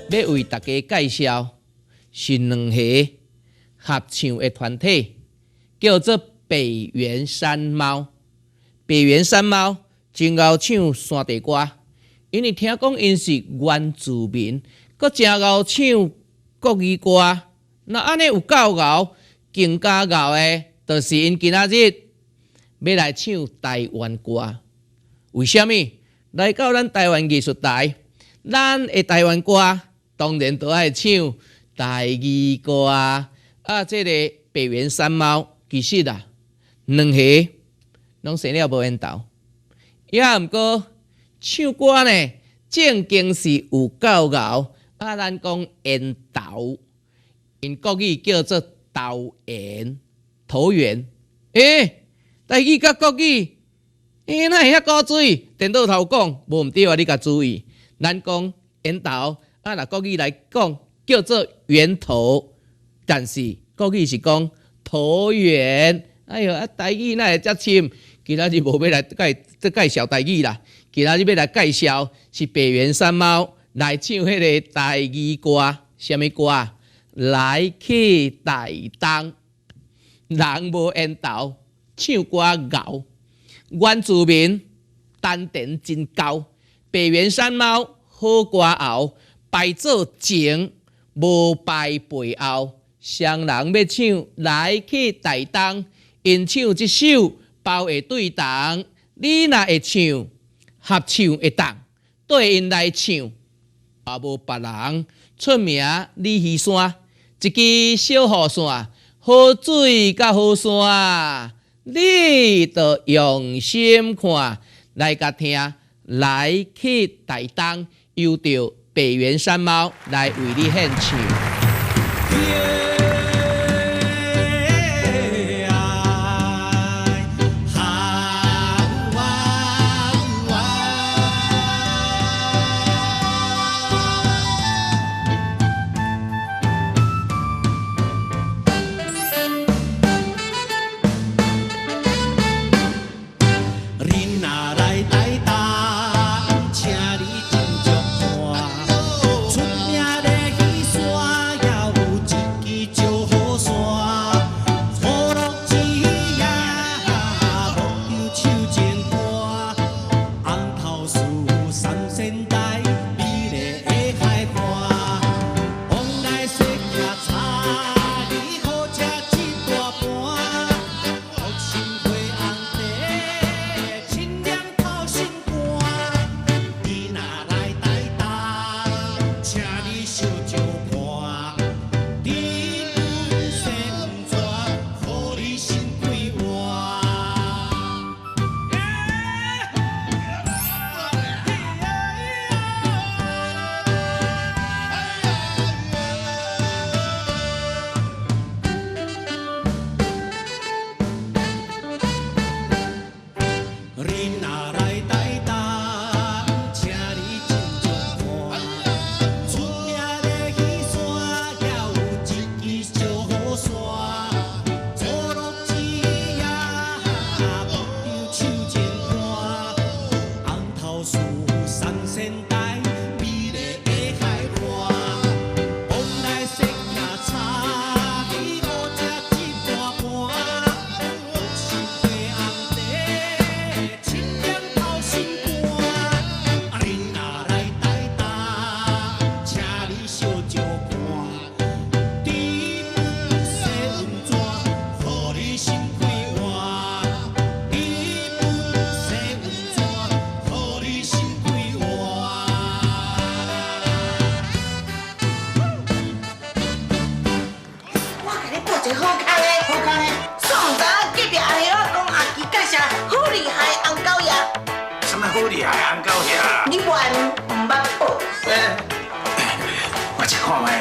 要为大家介绍是两个合唱的团体，叫做北原山猫。北原山猫真爱唱山地歌，因为听讲因是原住民，佮真爱唱国语歌。那安尼有够牛，更加牛的，就是因今仔日要来唱台湾歌。为什么？来到咱台湾艺术台，咱的台湾歌当然都爱唱台语歌啊！这个北原山猫其实啊，两个拢生了无缘投，也毋过唱歌呢，正经是有够牛。咱讲缘投。因国语叫做投缘，投缘。台语甲国语，哪会遐古水？颠倒头讲，无毋对啊！你甲注意，咱讲缘投，若国语来讲叫做源头，但是国语是讲投缘。哎哟，台语哪会遮深？今仔日无要来介绍台语啦，今仔日要来介绍是北原山猫来唱迄个台语歌，什么歌啊？来去台东，人无缘投，唱歌牛。原住民丹田真高，北原山猫好歌喉，排做前，无排背后。双人要唱来去台东，因唱一首包会对同。你若会唱，合唱会当，对因来唱，也无别人出名李鱼山。一支小雨伞，好水甲好山，你着用心看，来甲听，来去台东，由着北原山猫来为你献唱。好厉害，红狗兄。你原毋捌报？我一看卖